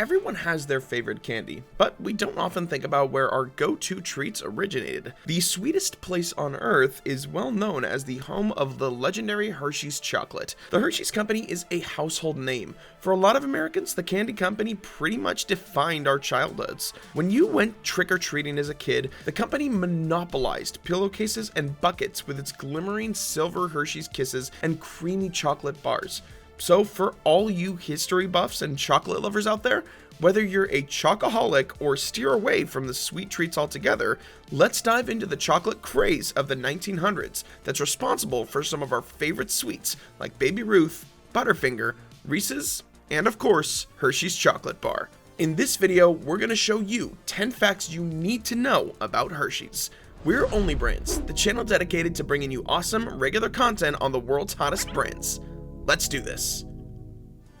Everyone has their favorite candy, but we don't often think about where our go-to treats originated. The sweetest place on earth is well known as the home of the legendary Hershey's chocolate. The Hershey's company is a household name. For a lot of Americans, the candy company pretty much defined our childhoods. When you went trick-or-treating as a kid, the company monopolized pillowcases and buckets with its glimmering silver Hershey's Kisses and creamy chocolate bars. So for all you history buffs and chocolate lovers out there, whether you're a chocoholic or steer away from the sweet treats altogether, let's dive into the chocolate craze of the 1900s that's responsible for some of our favorite sweets like Baby Ruth, Butterfinger, Reese's, and of course, Hershey's chocolate bar. In this video, we're going to show you 10 facts you need to know about Hershey's. We're OnlyBrands, the channel dedicated to bringing you awesome, regular content on the world's hottest brands. Let's do this.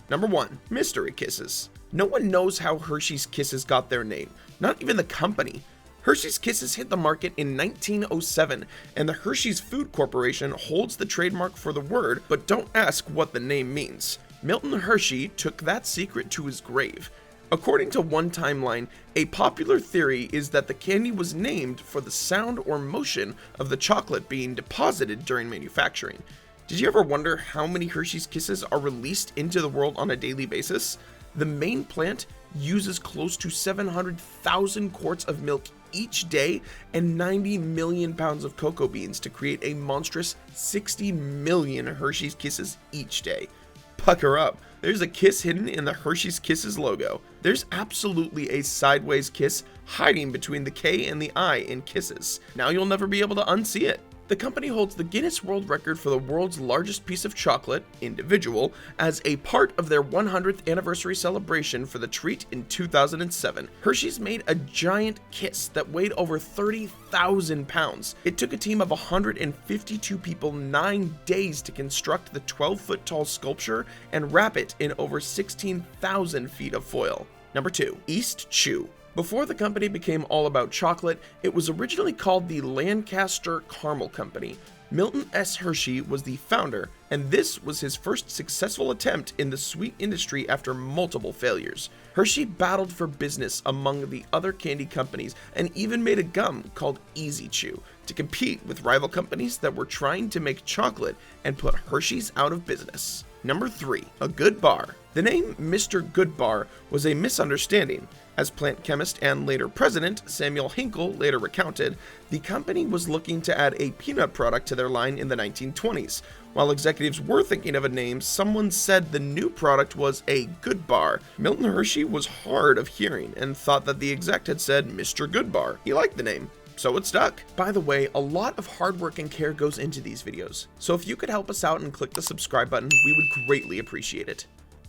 Number 1. Mystery Kisses. No one knows how Hershey's Kisses got their name, not even the company. Hershey's Kisses hit the market in 1907, and the Hershey's Food Corporation holds the trademark for the word, but don't ask what the name means. Milton Hershey took that secret to his grave. According to one timeline, a popular theory is that the candy was named for the sound or motion of the chocolate being deposited during manufacturing. Did you ever wonder how many Hershey's Kisses are released into the world on a daily basis? The main plant uses close to 700,000 quarts of milk each day and 90 million pounds of cocoa beans to create a monstrous 60 million Hershey's Kisses each day. Pucker up, there's a kiss hidden in the Hershey's Kisses logo. There's absolutely a sideways kiss hiding between the K and the I in Kisses. Now you'll never be able to unsee it. The company holds the Guinness World Record for the world's largest piece of chocolate, individual, as a part of their 100th anniversary celebration for the treat in 2007. Hershey's made a giant kiss that weighed over 30,000 pounds. It took a team of 152 people 9 days to construct the 12-foot tall sculpture and wrap it in over 16,000 feet of foil. Number 2. East Chew. Before the company became all about chocolate, it was originally called the Lancaster Caramel Company. Milton S. Hershey was the founder, and this was his first successful attempt in the sweet industry after multiple failures. Hershey battled for business among the other candy companies and even made a gum called Easy Chew to compete with rival companies that were trying to make chocolate and put Hershey's out of business. Number 3. A good bar. The name Mr. Goodbar was a misunderstanding. As plant chemist and later president Samuel Hinkle later recounted, the company was looking to add a peanut product to their line in the 1920s. While executives were thinking of a name, someone said the new product was a good bar. Milton Hershey was hard of hearing and thought that the exec had said Mr. Goodbar. He liked the name, so it stuck. By the way, a lot of hard work and care goes into these videos, so if you could help us out and click the subscribe button, we would greatly appreciate it.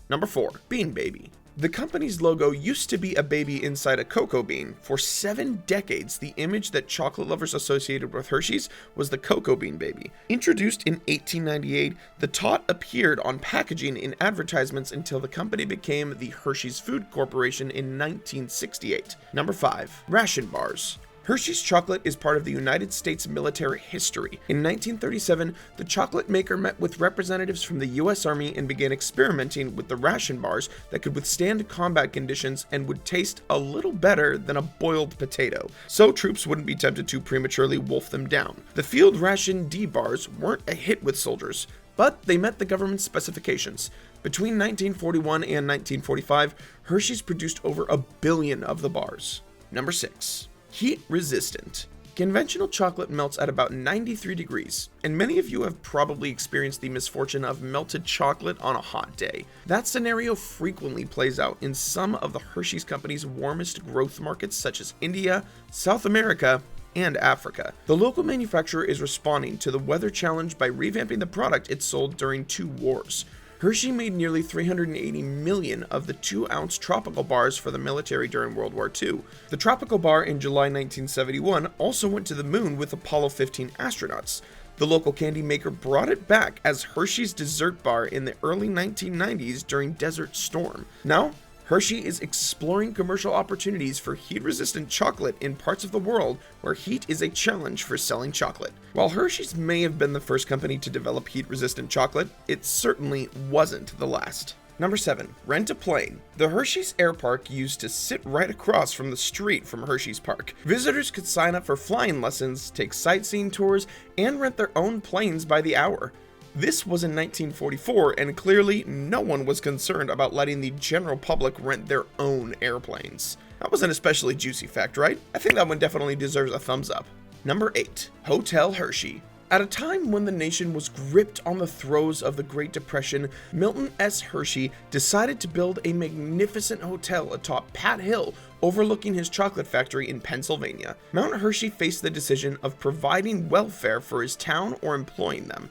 Number 4. Bean Baby. The company's logo used to be a baby inside a cocoa bean. For 7 decades, the image that chocolate lovers associated with Hershey's was the cocoa bean baby. Introduced in 1898, the tot appeared on packaging in advertisements until the company became the Hershey's Food Corporation in 1968. Number 5. Ration bars. Hershey's chocolate is part of the United States military history. In 1937, the chocolate maker met with representatives from the U.S. Army and began experimenting with the ration bars that could withstand combat conditions and would taste a little better than a boiled potato, so troops wouldn't be tempted to prematurely wolf them down. The field ration D bars weren't a hit with soldiers, but they met the government's specifications. Between 1941 and 1945, Hershey's produced over 1 billion of the bars. Number 6. Heat resistant. Conventional chocolate melts at about 93 degrees, and many of you have probably experienced the misfortune of melted chocolate on a hot day. That scenario frequently plays out in some of the Hershey's company's warmest growth markets such as India, South America, and Africa. The local manufacturer is responding to the weather challenge by revamping the product it sold during 2 wars. Hershey made nearly 380 million of the 2-ounce tropical bars for the military during World War II. The tropical bar in July 1971 also went to the moon with Apollo 15 astronauts. The local candy maker brought it back as Hershey's dessert bar in the early 1990s during Desert Storm. Now, Hershey is exploring commercial opportunities for heat-resistant chocolate in parts of the world where heat is a challenge for selling chocolate. While Hershey's may have been the first company to develop heat-resistant chocolate, it certainly wasn't the last. Number 7. Rent a plane. The Hershey's Air Park used to sit right across from the street from Hershey's Park. Visitors could sign up for flying lessons, take sightseeing tours, and rent their own planes by the hour. This was in 1944, and clearly no one was concerned about letting the general public rent their own airplanes. That was an especially juicy fact, right? I think that one definitely deserves a thumbs up. Number 8. Hotel Hershey. At a time when the nation was gripped on the throes of the Great Depression, Milton S. Hershey decided to build a magnificent hotel atop Pat Hill overlooking his chocolate factory in Pennsylvania. Mount Hershey faced the decision of providing welfare for his town or employing them.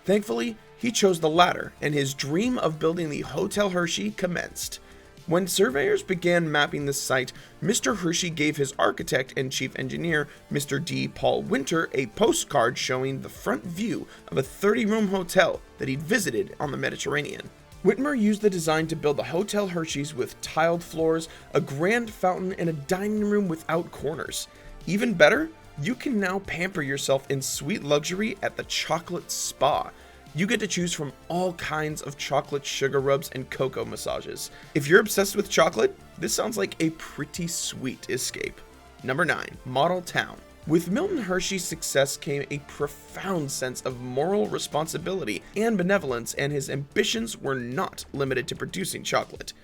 Thankfully, he chose the latter, and his dream of building the Hotel Hershey commenced. When surveyors began mapping the site, Mr. Hershey gave his architect and chief engineer, Mr. D. Paul Winter, a postcard showing the front view of a 30-room hotel that he'd visited on the Mediterranean. Whitmer used the design to build the Hotel Hershey's with tiled floors, a grand fountain, and a dining room without corners. Even better, you can now pamper yourself in sweet luxury at the Chocolate Spa. You get to choose from all kinds of chocolate sugar rubs and cocoa massages. If you're obsessed with chocolate, this sounds like a pretty sweet escape. Number 9. Model Town. With Milton Hershey's success came a profound sense of moral responsibility and benevolence, and his ambitions were not limited to producing chocolate.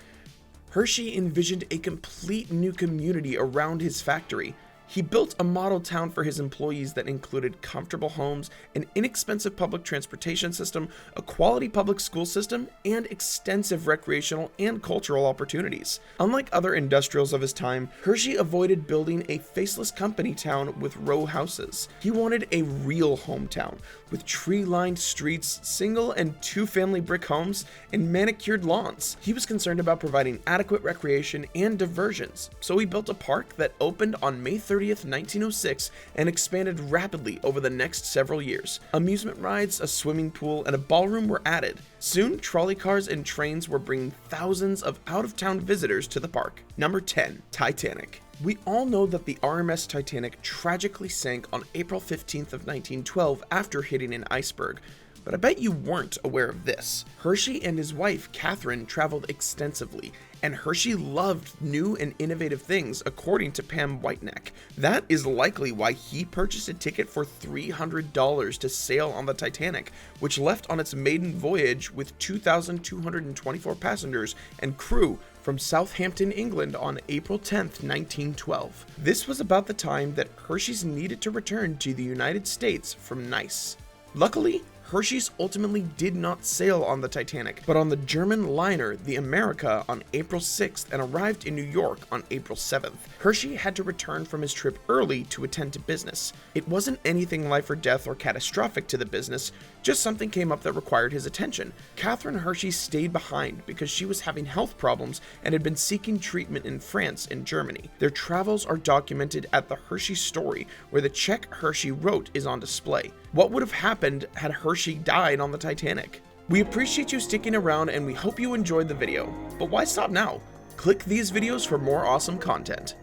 Hershey envisioned a complete new community around his factory. He built a model town for his employees that included comfortable homes, an inexpensive public transportation system, a quality public school system, and extensive recreational and cultural opportunities. Unlike other industrials of his time, Hershey avoided building a faceless company town with row houses. He wanted a real hometown, with tree-lined streets, single and two-family brick homes, and manicured lawns. He was concerned about providing adequate recreation and diversions, so he built a park that opened on May 30th, 1906, and expanded rapidly over the next several years. Amusement rides, a swimming pool, and a ballroom were added. Soon, trolley cars and trains were bringing thousands of out-of-town visitors to the park. Number 10. Titanic. We all know that the RMS Titanic tragically sank on April 15th of 1912 after hitting an iceberg. But I bet you weren't aware of this. Hershey and his wife, Catherine, traveled extensively, and Hershey loved new and innovative things, according to Pam Whiteneck. That is likely why he purchased a ticket for $300 to sail on the Titanic, which left on its maiden voyage with 2,224 passengers and crew from Southampton, England on April 10th, 1912. This was about the time that Hershey's needed to return to the United States from Nice. Luckily, Hershey's ultimately did not sail on the Titanic, but on the German liner, the America, on April 6th and arrived in New York on April 7th. Hershey had to return from his trip early to attend to business. It wasn't anything life or death or catastrophic to the business, just something came up that required his attention. Catherine Hershey stayed behind because she was having health problems and had been seeking treatment in France and Germany. Their travels are documented at the Hershey Story, where the check Hershey wrote is on display. What would have happened had Hershey died on the Titanic? We appreciate you sticking around and we hope you enjoyed the video. But why stop now? Click these videos for more awesome content.